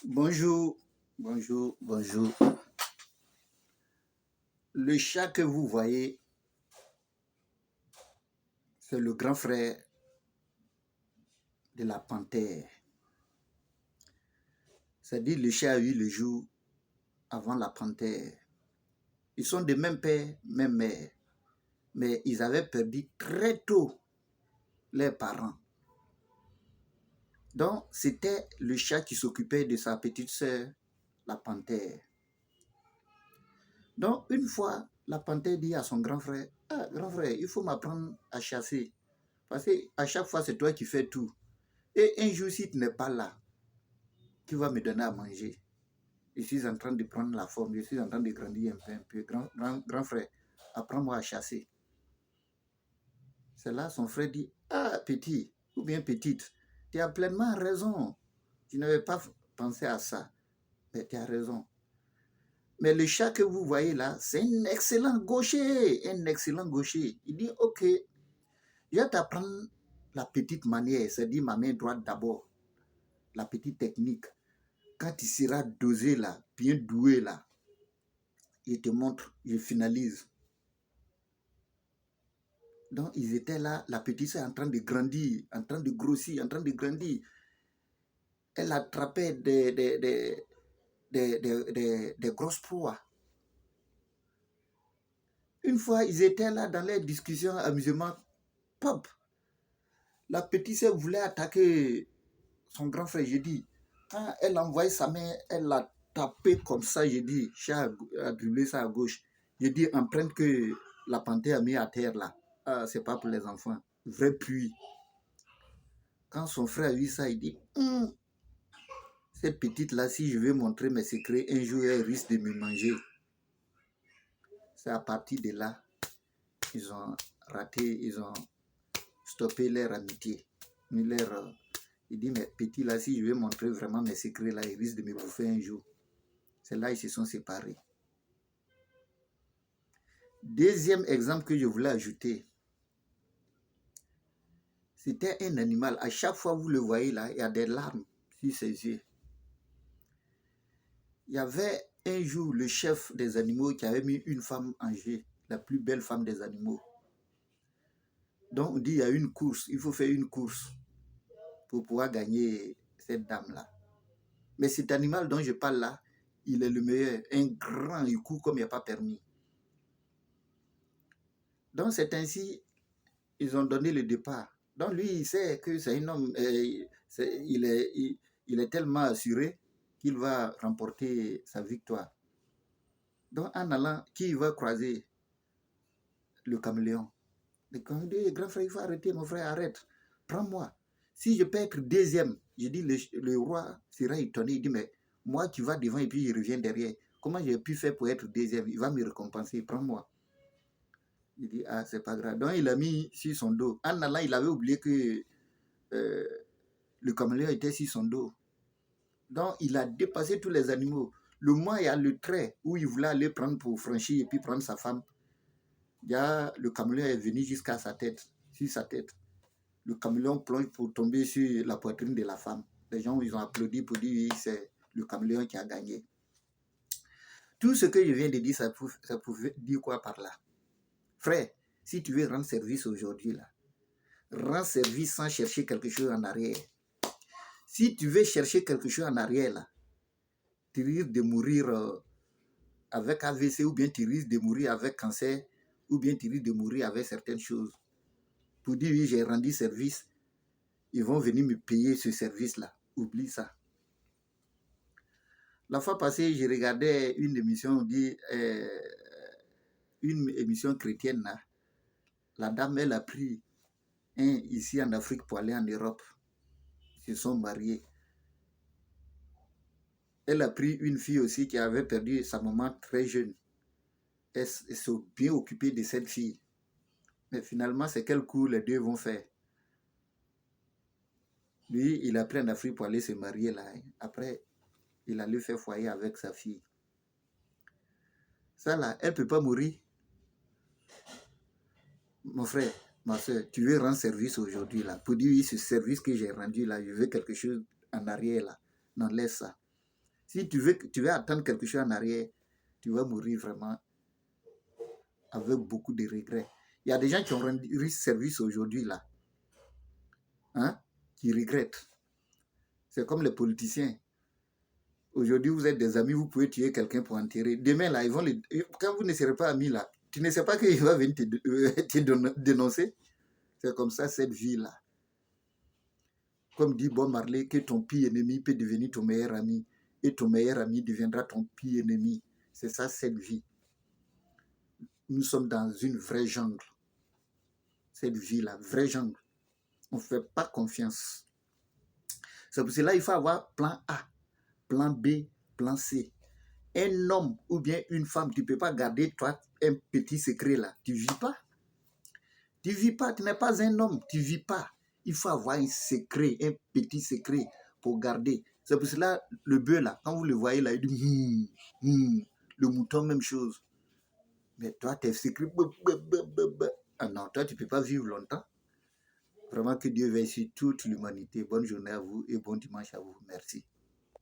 Bonjour, bonjour, bonjour. Le chat que vous voyez, c'est le grand frère de la panthère. C'est-à-dire le chat a eu le jour avant la panthère. Ils sont de même père, même mère. Mais ils avaient perdu très tôt leurs parents. Donc, c'était le chat qui s'occupait de sa petite sœur, la panthère. Donc, une fois, la panthère dit à son grand frère, « Ah, grand frère, il faut m'apprendre à chasser. Parce qu'à chaque fois, c'est toi qui fais tout. Et un jour, si tu n'es pas là, tu vas me donner à manger. Je suis en train de prendre la forme, je suis en train de grandir un peu. Grand frère, apprends-moi à chasser. » C'est là son frère dit, « Ah, petit, ou bien petite, tu as pleinement raison. Tu n'avais pas pensé à ça. Mais tu as raison. Mais le chat que vous voyez là, c'est un excellent gaucher. Un excellent gaucher. Il dit, ok, je vais t'apprendre la petite manière, c'est-à-dire ma main droite d'abord. La petite technique. Quand tu seras dosé là, bien doué là, il te montre, il finalise. Donc, ils étaient là, la petite sœur en train de grandir, en train de grossir, en train de grandir. Elle attrapait des grosses proies. Une fois, ils étaient là dans les discussions, amusement, pop. La petite sœur voulait attaquer son grand frère, j'ai dit. Quand elle a envoyé sa main, elle l'a tapé comme ça, j'ai dit. Chat a dribblé ça à gauche. J'ai dit, empreinte que la panthère a mis à terre là. Ah, c'est pas pour les enfants. Vrai puits. Quand son frère a vu ça, il dit, cette petite-là, si je vais montrer mes secrets, un jour, elle risque de me manger. C'est à partir de là, ils ont raté, ils ont stoppé leur amitié. Il dit, mais petit-là, si je vais montrer vraiment mes secrets, là, il risque de me bouffer un jour. C'est là ils se sont séparés. Deuxième exemple que je voulais ajouter, c'était un animal. À chaque fois que vous le voyez là, il y a des larmes sur ses yeux. Il y avait un jour le chef des animaux qui avait mis une femme en jeu, la plus belle femme des animaux. Donc on dit il y a une course, il faut faire une course pour pouvoir gagner cette dame-là. Mais cet animal dont je parle là, il est le meilleur, un grand, il court comme il n'y a pas permis. Donc c'est ainsi, ils ont donné le départ. Donc lui, il sait que c'est un homme, il est tellement assuré qu'il va remporter sa victoire. Donc en allant, qui va croiser? Le caméléon. Le caméléon dit, grand frère, il faut arrêter, mon frère, arrête. Prends-moi. Si je peux être deuxième, je dis, le roi sera étonné. Il dit, mais moi, tu vas devant et puis je reviens derrière. Comment j'ai pu faire pour être deuxième? Il va me récompenser, prends-moi. Il dit, ah, c'est pas grave. Donc, il a mis sur son dos. En allant, il avait oublié que le caméléon était sur son dos. Donc, il a dépassé tous les animaux. Le moment, il y a le trait où il voulait aller prendre pour franchir et puis prendre sa femme. Le caméléon est venu jusqu'à sa tête, sur sa tête. Le caméléon plonge pour tomber sur la poitrine de la femme. Les gens, ils ont applaudi pour dire, oui, c'est le caméléon qui a gagné. Tout ce que je viens de dire, ça pouvait dire quoi par là? Frère, si tu veux rendre service aujourd'hui, là, rends service sans chercher quelque chose en arrière. Si tu veux chercher quelque chose en arrière, là, tu risques de mourir avec AVC, ou bien tu risques de mourir avec cancer, ou bien tu risques de mourir avec certaines choses. Pour dire, oui, j'ai rendu service, ils vont venir me payer ce service-là. Oublie ça. La fois passée, je regardais une émission, une émission chrétienne. Là. La dame, elle a pris un ici en Afrique pour aller en Europe. Ils se sont mariés. Elle a pris une fille aussi qui avait perdu sa maman très jeune. Elle s'est bien occupée de cette fille. Mais finalement, c'est quel coup les deux vont faire? Lui, il a pris en Afrique pour aller se marier là. Après, il allait faire foyer avec sa fille. Ça là, elle ne peut pas mourir. Mon frère, ma soeur, tu veux rendre service aujourd'hui là. Pour dire, oui, ce service que j'ai rendu là, je veux quelque chose en arrière là. Non, laisse ça. Si tu veux attendre quelque chose en arrière, tu vas mourir vraiment avec beaucoup de regrets. Il y a des gens qui ont rendu service aujourd'hui là, hein, qui regrettent. C'est comme les politiciens. Aujourd'hui, vous êtes des amis, vous pouvez tuer quelqu'un pour enterrer. Demain, là, quand vous ne serez pas amis, là, tu ne sais pas qu'il va venir te dénoncer. C'est comme ça, cette vie-là. Comme dit Bob Marley, que ton pire ennemi peut devenir ton meilleur ami. Et ton meilleur ami deviendra ton pire ennemi. C'est ça, cette vie. Nous sommes dans une vraie jungle. Cette vie-là, vraie jungle. On ne fait pas confiance. C'est pour cela qu'il faut avoir plan A, plan B, plan C. Un homme ou bien une femme, tu ne peux pas garder, toi, un petit secret là. Tu ne vis pas. Tu ne vis pas, tu n'es pas un homme, tu ne vis pas. Il faut avoir un secret, un petit secret pour garder. C'est pour cela, le bœuf là, quand vous le voyez là, il dit le mouton, même chose. Mais toi, tes secrets, ah non, toi, tu ne peux pas vivre longtemps. Vraiment que Dieu veille sur toute l'humanité. Bonne journée à vous et bon dimanche à vous. Merci.